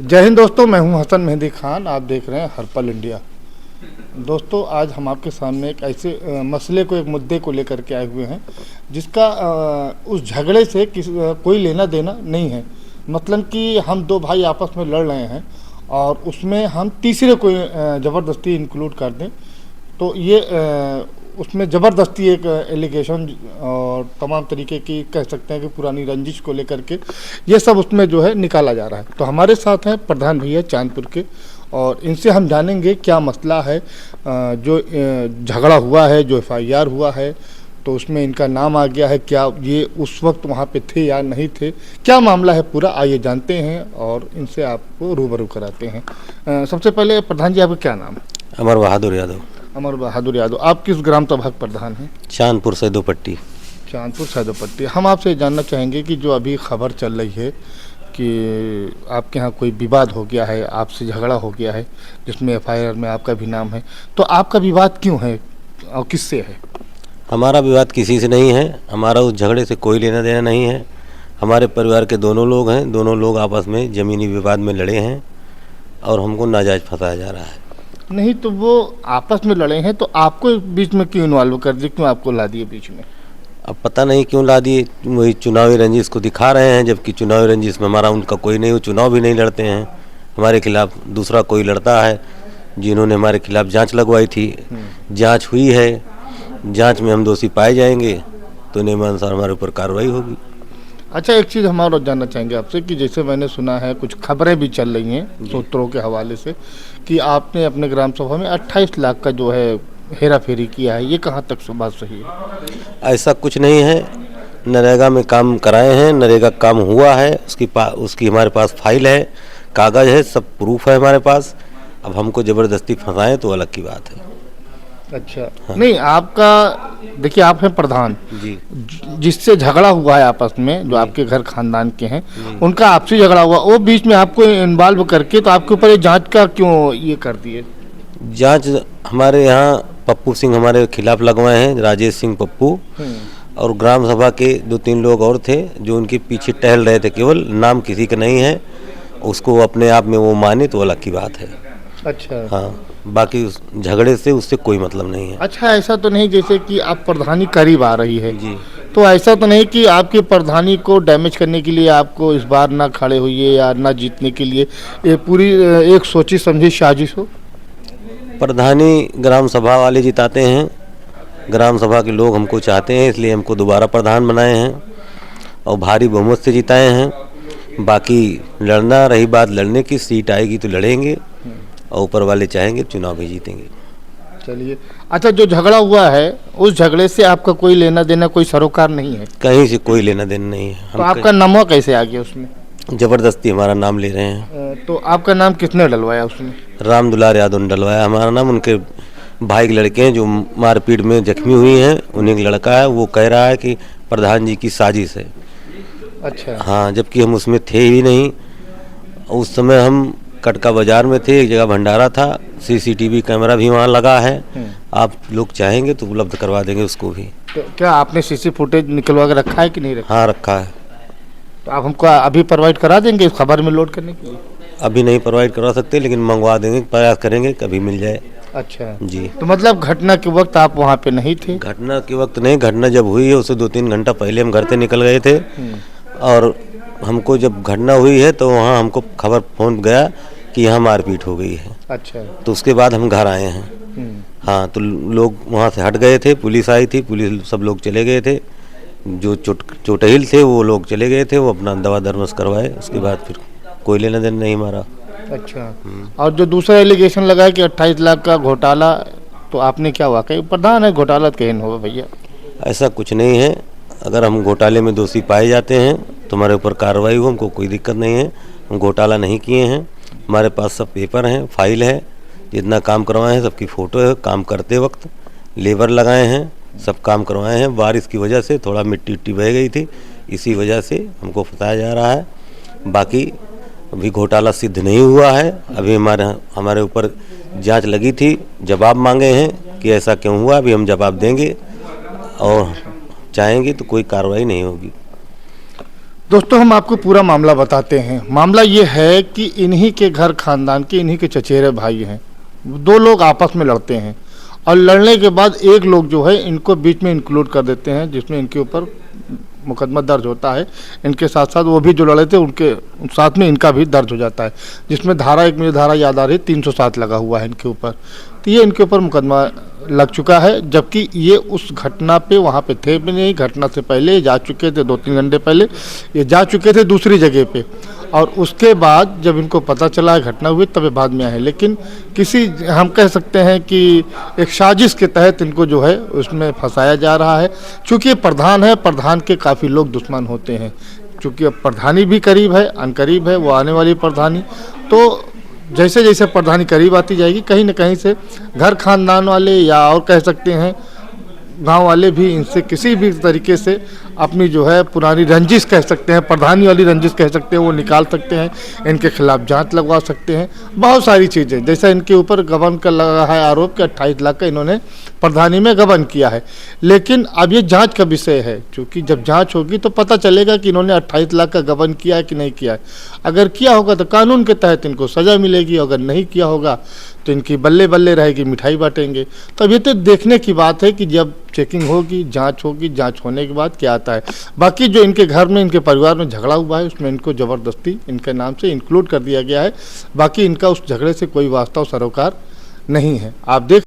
जय हिंद दोस्तों, मैं हूं हसन मेहंदी खान। आप देख रहे हैं हर्पल इंडिया। दोस्तों, आज हम आपके सामने एक ऐसे मसले को, एक मुद्दे को लेकर के आए हुए हैं जिसका उस झगड़े से कोई लेना देना नहीं है। मतलब कि हम दो भाई आपस में लड़ रहे हैं और उसमें हम तीसरे को ज़बरदस्ती इंक्लूड कर दें तो ये उसमें ज़बरदस्ती एक एलिगेशन और तमाम तरीके की कह सकते हैं कि पुरानी रंजिश को लेकर के ये सब उसमें जो है निकाला जा रहा है। तो हमारे साथ हैं प्रधान भैया चांदपुर के, और इनसे हम जानेंगे क्या मसला है। जो झगड़ा हुआ है, जो FIR हुआ है, तो उसमें इनका नाम आ गया है, क्या ये उस वक्त वहाँ पे थे या नहीं थे, क्या मामला है पूरा, आइए जानते हैं और इनसे आपको रूबरू कराते हैं। सबसे पहले प्रधान जी, आपका क्या नाम है? अमर बहादुर यादव। अमर बहादुर यादव, आप किस ग्राम सभा के प्रधान हैं? चांदपुर सैदोपट्टी। चांदपुर सैदोपट्टी। हम आपसे जानना चाहेंगे कि जो अभी खबर चल रही है कि आपके यहाँ कोई विवाद हो गया है, आपसे झगड़ा हो गया है जिसमें FIR में आपका भी नाम है, तो आपका विवाद क्यों है और किससे है? हमारा विवाद किसी से नहीं है, हमारा उस झगड़े से कोई लेना देना नहीं है। हमारे परिवार के दोनों लोग हैं, दोनों लोग आपस में ज़मीनी विवाद में लड़े हैं और हमको नाजायज़ फंसाया जा रहा है। नहीं तो वो आपस में लड़े हैं तो आपको बीच में क्यों इन्वॉल्व कर दिए, क्यों आपको ला दिए बीच में? अब पता नहीं क्यों ला दिए, वही चुनावी रंजिश को दिखा रहे हैं, जबकि चुनावी रंजिश में हमारा उनका कोई नहीं, वो चुनाव भी नहीं लड़ते हैं हमारे खिलाफ। दूसरा कोई लड़ता है जिन्होंने हमारे खिलाफ जांच लगवाई थी, जांच हुई है, जांच में हम दोषी पाए जाएंगे तो नियमानुसार हमारे ऊपर कार्रवाई होगी। अच्छा, एक चीज़ हमारा जानना चाहेंगे आपसे कि जैसे मैंने सुना है, कुछ खबरें भी चल रही हैं सूत्रों के हवाले से कि आपने अपने ग्राम सभा में 28 लाख का जो है हेरा फेरी किया है, ये कहाँ तक बात सही है? ऐसा कुछ नहीं है। नरेगा में काम कराए हैं, नरेगा काम हुआ है, उसकी हमारे पास फाइल है, कागज़ है, सब प्रूफ है हमारे पास। अब हमको ज़बरदस्ती फंसाएं तो अलग की बात है। अच्छा। हाँ। नहीं, आपका देखिए, आप हैं प्रधान जी। जिससे झगड़ा हुआ है आपस में, जो आपके घर खानदान के हैं, उनका आपसी झगड़ा हुआ, वो बीच में आपको इन्वॉल्व करके तो आपके ऊपर ये जांच का क्यों ये कर दिए? जांच हमारे यहाँ पप्पू सिंह हमारे खिलाफ लगवाए हैं, राजेश सिंह पप्पू, और ग्राम सभा के 2-3 लोग और थे जो उनके पीछे टहल रहे थे, केवल नाम किसी का नहीं है। उसको अपने आप में वो माने तो अलग की बात है। अच्छा। हाँ, बाकी उस झगड़े से उससे कोई मतलब नहीं है। अच्छा, ऐसा तो नहीं जैसे कि आप प्रधानी करीब आ रही है जी, तो ऐसा तो नहीं कि आपकी प्रधानी को डैमेज करने के लिए आपको इस बार ना खड़े होइए या ना जीतने के लिए ये पूरी एक सोची समझी साजिश हो? प्रधानी ग्राम सभा वाले जिताते हैं, ग्राम सभा के लोग हमको चाहते हैं, इसलिए हमको दोबारा प्रधान बनाए हैं और भारी बहुमत से जिताए हैं। बाकी लड़ना रही बात, लड़ने की सीट आएगी तो लड़ेंगे और ऊपर वाले चाहेंगे चुनाव भी जीतेंगे। चलिए। अच्छा, जो झगड़ा हुआ है उस झगड़े से आपका कोई लेना देना, कोई सरोकार नहीं है? कहीं से कोई लेना देना नहीं है। तो आपका नाम कैसे आ गया उसमें? ज़बरदस्ती हमारा नाम ले रहे हैं। तो आपका नाम किसने डलवाया उसमें? राम दुलार यादव ने डलवाया हमारा नाम। उनके भाई के लड़के हैं जो मारपीट में जख्मी हुई हैं, उन्हीं का लड़का है। वो कह रहा है कि प्रधान जी की साजिश है। अच्छा। हाँ, जबकि हम उसमें थे ही नहीं। उस समय हम कटका बाजार में थे, एक जगह भंडारा था, CCTV कैमरा भी वहाँ लगा है। आप लोग चाहेंगे तो उपलब्ध करवा देंगे उसको भी। तो क्या आपने CC फुटेज निकलवा के रखा है कि नहीं रखा? हाँ, रखा है। तो आप हमको अभी प्रोवाइड करा देंगे इस खबर में लोड करने के लिए? अभी नहीं प्रोवाइड करवा सकते, लेकिन मंगवा देंगे, प्रयास करेंगे कभी मिल जाए। अच्छा जी। तो मतलब घटना के वक्त आप वहाँ पे नहीं थे? घटना के वक्त नहीं, घटना जब हुई है उससे 2-3 घंटा पहले हम घर से निकल गए थे। और हमको जब घटना हुई है तो वहाँ हमको खबर फोन गया कि यहाँ मारपीट हो गई है। अच्छा। तो उसके बाद हम घर आए हैं। हाँ, तो लोग वहाँ से हट गए थे, पुलिस आई थी, पुलिस सब लोग चले गए थे। जो चोटहिल थे वो लोग चले गए थे, वो अपना दवा दरमस करवाए। उसके बाद फिर कोई लेना देना नहीं हमारा। अच्छा। और जो दूसरा एलिगेशन लगा है कि 28 लाख का घोटाला, तो आपने क्या वाकई प्रधान है, घोटाला कहन होगा भैया? ऐसा कुछ नहीं है। अगर हम घोटाले में दोषी पाए जाते हैं तो हमारे ऊपर कार्रवाई हो, हमको कोई दिक्कत नहीं है। हम घोटाला नहीं किए हैं, हमारे पास सब पेपर हैं, फाइल है, जितना काम करवाए हैं सबकी फ़ोटो है। काम करते वक्त लेबर लगाए हैं, सब काम करवाए हैं। बारिश की वजह से थोड़ा मिट्टी उट्टी बह गई थी, इसी वजह से हमको फंसाया जा रहा है। बाकी अभी घोटाला सिद्ध नहीं हुआ है। अभी हमारे ऊपर जांच लगी थी, जवाब मांगे हैं कि ऐसा क्यों हुआ। अभी हम जवाब देंगे और चाहेंगे तो कोई कार्रवाई नहीं होगी। दोस्तों हम आपको पूरा मामला बताते हैं। मामला ये है कि इन्हीं के घर खानदान के इन्हीं के चचेरे भाई हैं। दो लोग आपस में लड़ते हैं और लड़ने के बाद एक लोग जो है इनको बीच में इंक्लूड कर देते हैं, जिसमें इनके ऊपर मुकदमा दर्ज होता है। इनके साथ साथ वो भी जो लड़े थे उनके साथ में इनका भी दर्ज हो जाता है, जिसमें धारा एक मुझे धारा याद आ रही 307 लगा हुआ है इनके ऊपर। तो ये इनके ऊपर मुकदमा लग चुका है, जबकि ये उस घटना पे वहाँ पे थे भी नहीं। घटना से पहले जा चुके थे, 2-3 घंटे पहले ये जा चुके थे दूसरी जगह पे, और उसके बाद जब इनको पता चला घटना हुई तब ये बाद में आए। लेकिन किसी हम कह सकते हैं कि एक साजिश के तहत इनको जो है उसमें फंसाया जा रहा है। चूँकि ये प्रधान है, प्रधान के काफ़ी लोग दुश्मन होते हैं। चूँकि अब प्रधानी भी करीब है, अनकरीब है वो आने वाली प्रधानी, तो जैसे जैसे प्रधानी करीब आती जाएगी कहीं न कहीं से घर खानदान वाले या और कह सकते हैं गांव वाले भी इनसे किसी भी तरीके से अपनी जो है पुरानी रंजिश कह सकते हैं, प्रधानी वाली रंजिश कह सकते हैं, वो निकाल सकते हैं। इनके खिलाफ जांच लगवा सकते हैं, बहुत सारी चीज़ें। जैसा इनके ऊपर गबन का लगा है आरोप कि 28 लाख का इन्होंने प्रधानी में गबन किया है। लेकिन अब ये जांच का विषय है, क्योंकि जब जांच होगी तो पता चलेगा कि इन्होंने 28 लाख का गबन किया है कि नहीं किया है। अगर किया होगा तो कानून के तहत इनको सज़ा मिलेगी, अगर नहीं किया होगा तो इनकी बल्ले बल्ले रहेगी, मिठाई बांटेंगे। तो अब ये तो देखने की बात है कि जब चेकिंग होगी, जांच होगी, जांच होने के बाद क्या आता है। बाकी जो इनके घर में, इनके परिवार में झगड़ा हुआ है उसमें इनको ज़बरदस्ती इनके नाम से इंक्लूड कर दिया गया है। बाकी इनका उस झगड़े से कोई वास्ता सरोकार नहीं है। आप देख